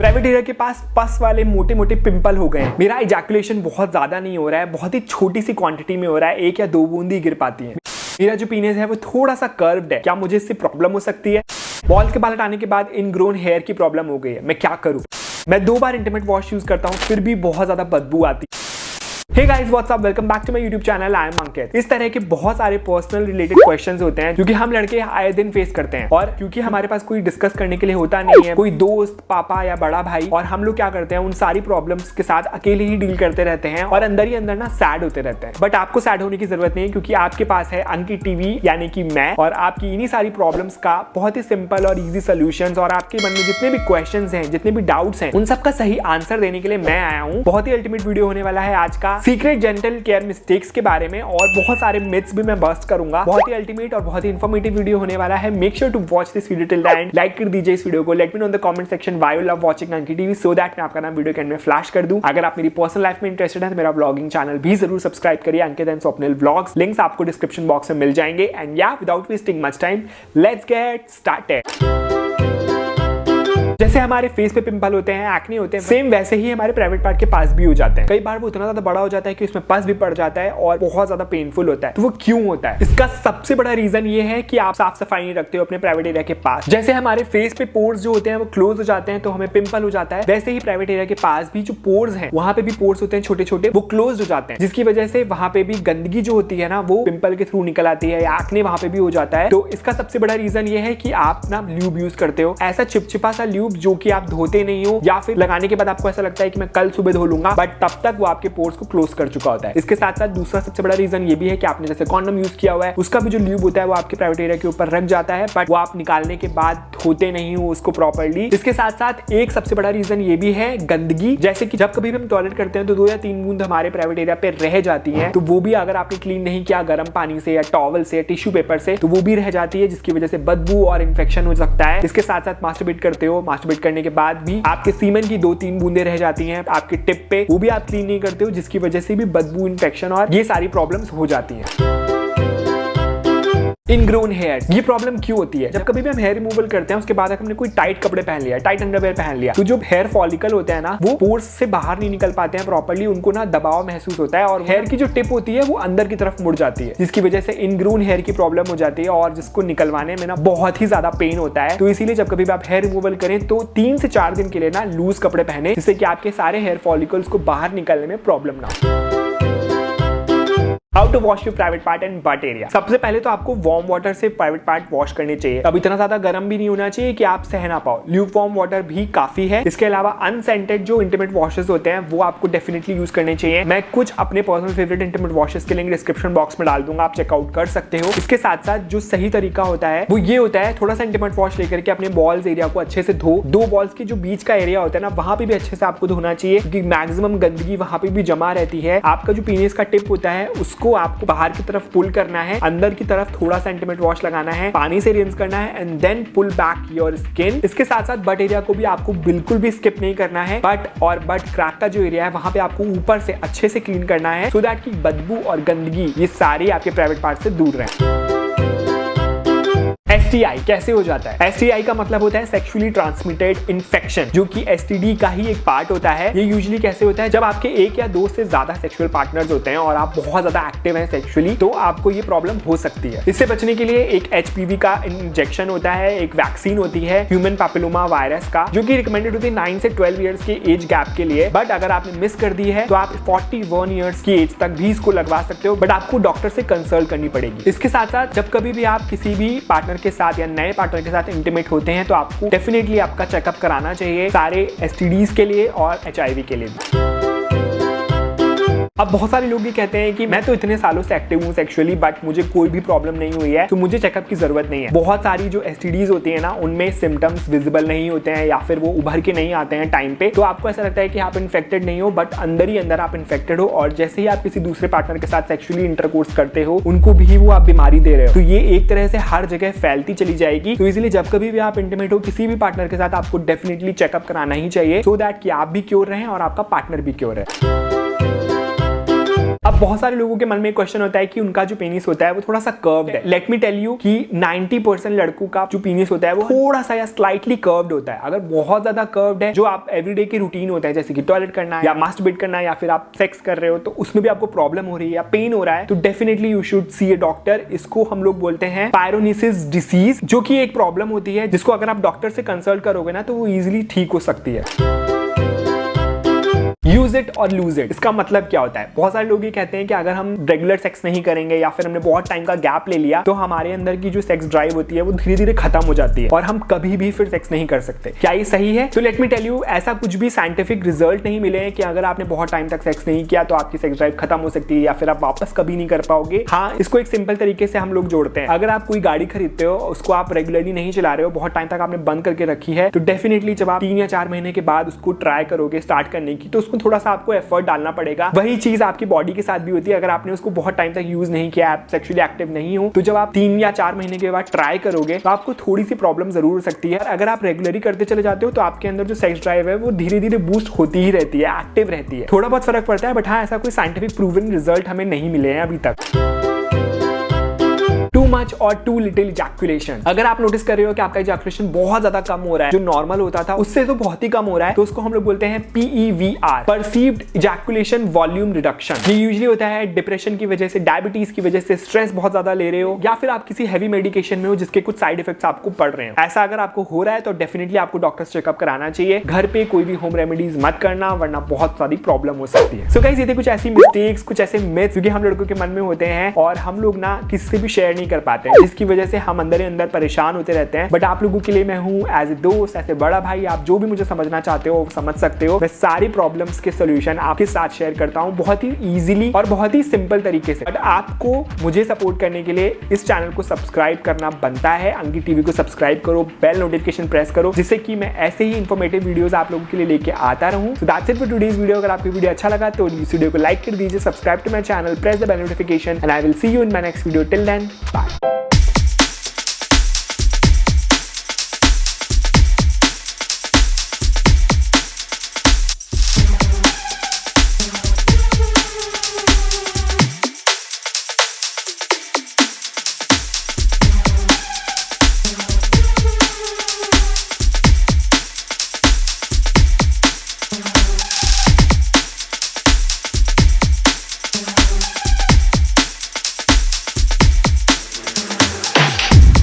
Private area के पास पस वाले मोटे मोटे पिंपल हो गए हैं। मेरा इजैकुलेशन बहुत ज्यादा नहीं हो रहा है, बहुत ही छोटी सी क्वांटिटी में हो रहा है, 1 या 2 बूंद ही गिर पाती है। मेरा जो पीनेस है वो थोड़ा सा कर्व्ड है, क्या मुझे इससे प्रॉब्लम हो सकती है? बॉल्स के बाल हटाने के बाद इनग्रोन हेयर की प्रॉब्लम हो गई है, मैं क्या करूं? मैं 2 बार इंटीमेट वॉश यूज करता हूं फिर भी बहुत ज्यादा बदबू आती है। Hey guys, what's up, welcome back to my YouTube channel. I am Ankit. इस तरह के बहुत सारे पर्सनल रिलेटेड क्वेश्चंस होते हैं क्योंकि हम लड़के आए दिन फेस करते हैं, और क्योंकि हमारे पास कोई डिस्कस करने के लिए होता नहीं है, कोई दोस्त, पापा या बड़ा भाई, और हम लोग क्या करते हैं, उन सारी प्रॉब्लम्स के साथ अकेले ही डील करते रहते हैं और अंदर ही अंदर ना सैड होते रहते हैं। बट आपको सैड होने की जरूरत नहीं है, क्योंकि आपके पास है अंकित टीवी यानी कि मैं, और आपकी इन्हीं सारी प्रॉब्लम्स का बहुत ही सिंपल और ईजी सोल्यूशंस, और आपके मन में जितने भी क्वेश्चंस हैं, जितने भी डाउट्स हैं, उन सबका सही आंसर देने के लिए मैं आया हूँ। बहुत ही अल्टीमेट वीडियो होने वाला है आज का, सीक्रेट जेंटल केयर मिस्टेक्स के बारे में, और बहुत सारे मिथ्स भी मैं बस्ट करूंगा। बहुत ही अल्टीमेट और बहुत ही इंफॉर्मेटिव वीडियो होने वाला है। Make sure to watch this video till the end. Like कर दीजिए इस वीडियो को। Let me know in the comment section why you love watching Ankit TV, so that मैं आपका नाम वीडियो के एंड में फ्लैश कर दूं। अगर आप मेरी पर्सनल लाइफ में इंटरेस्टेड है तो मेरा व्लॉगिंग चैनल भी जरूर सब्सक्राइब करिए, अंकित एंड स्वप्निल व्लॉग्स। लिंक्स आपको डिस्क्रिप्शन बॉक्स में मिल जाएंगे। एंड या without wasting much time, let's get started. जैसे हमारे फेस पे पिंपल होते हैं, एक्ने होते हैं, सेम वैसे ही हमारे प्राइवेट पार्ट के पास भी हो जाते हैं। कई बार वो इतना ज्यादा बड़ा हो जाता है कि उसमें पस भी पड़ जाता है और बहुत ज्यादा पेनफुल होता है। तो वो क्यों होता है? इसका सबसे बड़ा रीजन ये है कि आप साफ सफाई नहीं रखते हो अपने प्राइवेट एरिया के पास। जैसे हमारे फेस पे पोर्स जो होते हैं वो क्लोज हो जाते हैं तो हमें पिंपल हो जाता है, वैसे ही प्राइवेट एरिया के पास भी जो पोर्स हैं, वहां पे भी पोर्स होते हैं छोटे छोटे, वो क्लोज हो जाते हैं, जिसकी वजह से वहां पे भी गंदगी जो होती है ना, वो पिंपल के थ्रू निकल आती है, या एक्ने वहां पे भी हो जाता है। तो इसका सबसे बड़ा रीजन ये है कि आप ना ल्यूब यूज करते हो, ऐसा चिपचिपा सा ल्यूब जो कि आप धोते नहीं हो, या फिर लगाने के बाद आपको ऐसा लगता है कि मैं कल सुबह धो लूंगा, बट तब तक वो आपके पोर्स को क्लोज कर चुका होता है। इसके साथ साथ दूसरा सबसे बड़ा रीजन ये भी है कि आपने जैसे कॉन्डम यूज किया हुआ है, उसका भी जो ल्यूब होता है वो आपके प्राइवेट एरिया के ऊपर रख जाता है, बट वो आप निकालने के बाद धोते नहीं हो उसको प्रॉपर्ली। इसके साथ साथ एक सबसे बड़ा रीजन ये भी है गंदगी, जैसे कि जब कभी भी हम टॉयलेट करते हैं तो 2 या 3 बूंद हमारे प्राइवेट एरिया पे रह जाती है, तो वो भी अगर आपने क्लीन नहीं किया गर्म पानी से या टॉवल से या टिश्यू पेपर से, तो वो भी रह जाती है, जिसकी वजह से बदबू और इन्फेक्शन हो सकता है। इसके साथ साथ मास्टरबेट करते हो, मास्टरबेट करने के बाद भी आपके सीमेन की 2-3 बूंदे रह जाती हैं आपके टिप पे, वो भी आप क्लीन नहीं करते हो, जिसकी वजह से भी बदबू, इन्फेक्शन और ये सारी प्रॉब्लम्स हो जाती हैं। इनग्रोन हेयर, ये प्रॉब्लम क्यों होती है? जब कभी भी हम हेयर रिमूवल करते हैं उसके बाद हमने कोई टाइट कपड़े पहन लिया, टाइट अंडरवेयर पहन लिया, तो जो हेयर फॉलिकल होते हैं ना, वो पोर्स से बाहर नहीं निकल पाते हैं प्रॉपर्ली, उनको ना दबाव महसूस होता है और हेयर की जो टिप होती है वो अंदर की तरफ मुड़ जाती है, जिसकी वजह से इनग्रोन हेयर की प्रॉब्लम हो जाती है और जिसको निकलवाने में ना बहुत ही ज्यादा पेन होता है। तो इसीलिए जब कभी भी आप हेयर रिमूवल करें तो 3 से 4 दिन के लिए ना लूज कपड़े पहने, जिससे कि आपके सारे हेयर फॉलिकल्स को बाहर निकलने में प्रॉब्लम ना हो। How to wash your private part and butt area. सबसे पहले तो आपको वार्म वाटर से प्राइवेट पार्ट वॉश करने चाहिए। अब इतना ज्यादा गर्म भी नहीं होना चाहिए कि आप सह ना पाओ, ल्यूक वार्म वाटर भी काफी है। इसके अलावा अनसेंटेड जो इंटीमेट वॉशेस होते हैं वो आपको डेफिनेटली यूज करने चाहिए। मैं कुछ अपने पर्सनल फेवरेट इंटीमेट वॉशेस के लिंक डिस्क्रिप्शन बॉक्स में डाल दूंगा, आप चेकआउट कर सकते हो। इसके साथ साथ जो सही तरीका होता है वो ये होता है, थोड़ा सा इंटीमेट वॉश लेकर के अपने बॉल्स एरिया को अच्छे से धो। 2 बॉल्स की जो बीच का एरिया होता है ना, वहां पे भी अच्छे से आपको धोना चाहिए, क्योंकि मैक्सिमम गंदगी वहां पे भी जमा रहती है। आपका जो पीनेस का टिप होता है उसको आपको बाहर की तरफ पुल करना है, अंदर की तरफ थोड़ा सा इंटीमेट वॉश लगाना है, पानी से रिंस करना है, and then pull back your skin. इसके साथ साथ बट एरिया को भी आपको बिल्कुल भी स्किप नहीं करना है। बट क्रैक का जो एरिया है वहां पे आपको ऊपर से अच्छे से क्लीन करना है, सो दैट की बदबू और गंदगी ये सारी आपके प्राइवेट पार्ट से दूर रहे। STI कैसे हो जाता है? STI का मतलब होता है सेक्सुअली ट्रांसमिटेड इन्फेक्शन, जो कि STD का ही एक पार्ट होता है। ये यूजुअली कैसे होता है? जब आपके 1 या 2 से ज्यादा सेक्सुअल पार्टनर्स होते हैं और आप बहुत ज्यादा एक्टिव हैं सेक्सुअली, तो आपको ये प्रॉब्लम हो सकती है। इससे बचने के लिए एक HPV का इंजेक्शन होता है, एक वैक्सीन होती है ह्यूमन पैपिलोमा वायरस का, जो कि रिकमेंडेड होती है 9 से 12 ईयर्स के एज गैप के लिए। बट अगर आपने मिस कर दी है तो आप 41 ईयर्स की एज तक भी इसको लगवा सकते हो, बट आपको डॉक्टर से कंसल्ट करनी पड़ेगी। इसके साथ साथ जब कभी भी आप किसी भी पार्टनर के साथ या नए पार्टनर के साथ इंटीमेट होते हैं तो आपको डेफिनेटली आपका चेकअप कराना चाहिए, सारे STDs के लिए और HIV के लिए भी। अब बहुत सारे लोग ये कहते हैं कि मैं तो इतने सालों से एक्टिव हूँ सेक्सुअली, बट मुझे कोई भी प्रॉब्लम नहीं हुई है, तो मुझे चेकअप की जरूरत नहीं है। बहुत सारी जो STDs होती है ना, उनमें सिम्टम्स विजिबल नहीं होते हैं या फिर वो उभर के नहीं आते हैं टाइम पे, तो आपको ऐसा लगता है कि आप इन्फेक्टेड नहीं हो, बट अंदर ही अंदर आप इन्फेक्टेड हो, और जैसे ही आप किसी दूसरे पार्टनर के साथ सेक्सुअली इंटरकोर्स करते हो उनको भी वो आप बीमारी दे रहे हो। तो ये एक तरह से हर जगह फैलती चली जाएगी। तो इसलिए जब कभी भी आप इंटीमेट हो किसी भी पार्टनर के साथ, आपको डेफिनेटली चेकअप कराना ही चाहिए, सो दैट कि आप भी क्योर रहें और आपका पार्टनर भी क्योर है। अब बहुत सारे लोगों के मन में क्वेश्चन होता है कि उनका जो पेनिस होता है वो थोड़ा सा कर्व्ड है। लेट मी टेल यू कि 90% लड़कों का जो पेनिस होता है वो थोड़ा सा या स्लाइटली कर्व्ड होता है। अगर बहुत ज्यादा कर्व्ड है, जो आप एवरीडे के रूटीन होता है जैसे कि टॉयलेट करना है या मास्टरबेट करना है या फिर आप सेक्स कर रहे हो, तो उसमें भी आपको प्रॉब्लम हो रही है या पेन हो रहा है, तो definitely you should see A doctor. इसको हम लोग बोलते हैं पायरोनिसिस डिसीज, जो कि एक प्रॉब्लम होती है जिसको अगर आप डॉक्टर से कंसल्ट करोगे ना तो वो इजीली ठीक हो सकती है। यूज इट और लूज इट, इसका मतलब क्या होता है? बहुत सारे लोग ये कहते हैं कि अगर हम रेगुलर सेक्स नहीं करेंगे या फिर हमने बहुत टाइम का गैप ले लिया तो हमारे अंदर की जो सेक्स ड्राइव होती है वो धीरे धीरे खत्म हो जाती है और हम कभी भी फिर सेक्स नहीं कर सकते। क्या ये सही है? तो लेट मी टेल यू, ऐसा कुछ भी साइंटिफिक रिजल्ट नहीं मिले हैं कि अगर आपने बहुत टाइम तक सेक्स नहीं किया तो आपकी सेक्स ड्राइव खत्म हो सकती है या फिर आप वापस कभी नहीं कर पाओगे। हाँ, इसको एक सिंपल तरीके से हम लोग जोड़ते हैं। अगर आप कोई गाड़ी खरीदते हो, उसको आप रेगुलरली नहीं चला रहे हो, बहुत टाइम तक आपने बंद करके रखी है, तो डेफिनेटली जब आप 3 या 4 महीने के बाद उसको ट्राई करोगे स्टार्ट करने की, तो उसको थोड़ा सा आपको एफर्ट डालना पड़ेगा। वही चीज आपकी बॉडी के साथ भी होती है। अगर आपने उसको बहुत टाइम तक यूज नहीं किया, आप सेक्सुअली एक्टिव नहीं हो, तो जब आप 3 या 4 महीने के बाद ट्राई करोगे तो आपको थोड़ी सी प्रॉब्लम जरूर हो सकती है। अगर आप रेगुलरली करते चले जाते हो तो आपके अंदर जो सेक्स ड्राइव है वो धीरे धीरे बूस्ट होती ही रहती है, एक्टिव रहती है। थोड़ा बहुत फर्क पड़ता है, बट हाँ, ऐसा कोई साइंटिफिक प्रूवन रिजल्ट हमें नहीं मिले हैं अभी तक। टू मच और टू लिटिल इजैकुलेशन, अगर आप नोटिस कर रहे हो कि आपका इजैकुलेशन बहुत ज्यादा कम हो रहा है, जो नॉर्मल होता था उससे तो बहुत ही कम हो रहा है, तो उसको हम लोग बोलते हैं PEVR, perceived ejaculation volume reduction. ये यूजुअली होता है डिप्रेशन की वजह से, डायबिटीज की वजह से, स्ट्रेस बहुत ज्यादा ले रहे हो या फिर आप किसी हैवी मेडिकेशन में हो जिसके कुछ साइड इफेक्ट्स आपको पड़ रहे हैं। ऐसा अगर आपको हो रहा है तो डेफिनेटली आपको डॉक्टर से चेकअप कराना चाहिए। घर पे कोई भी होम रेमेडीज मत करना, वरना बहुत सारी प्रॉब्लम हो सकती है। सो गाइस, ये थे कुछ ऐसी मिस्टेक्स, कुछ ऐसे मिथ्स जो कि हम लड़कों के मन में होते हैं और हम लोग ना किसी से भी शेयर नहीं कर पाते हैं, जिसकी वजह से हम अंदर ही अंदर परेशान होते रहते हैं। बट आप लोगों के लिए मैं हूं एज ए दोस्त, एज ए बड़ा भाई। आप जो भी मुझे समझना चाहते हो समझ सकते हो। मैं सारी प्रॉब्लम्स के सोल्यूशन आपके साथ शेयर करता हूं बहुत ही इजीली और बहुत ही सिंपल तरीके से। बट आपको मुझे सपोर्ट करने के लिए इस चैनल को सब्सक्राइब करना बनता है। अंकित टीवी को सब्सक्राइब करो, बेल नोटिफिकेशन प्रेस करो, जिससे कि मैं ऐसे ही इंफॉर्मेटिव वीडियोस आप लोगों के लिए लेके आता रहूं। So that's it for today's video. अगर आपको वीडियो अच्छा लगा तो इस वीडियो को लाइक कर दीजिए, subscribe to my channel, press the bell notification, and I will see you in my next video. Till then, bye.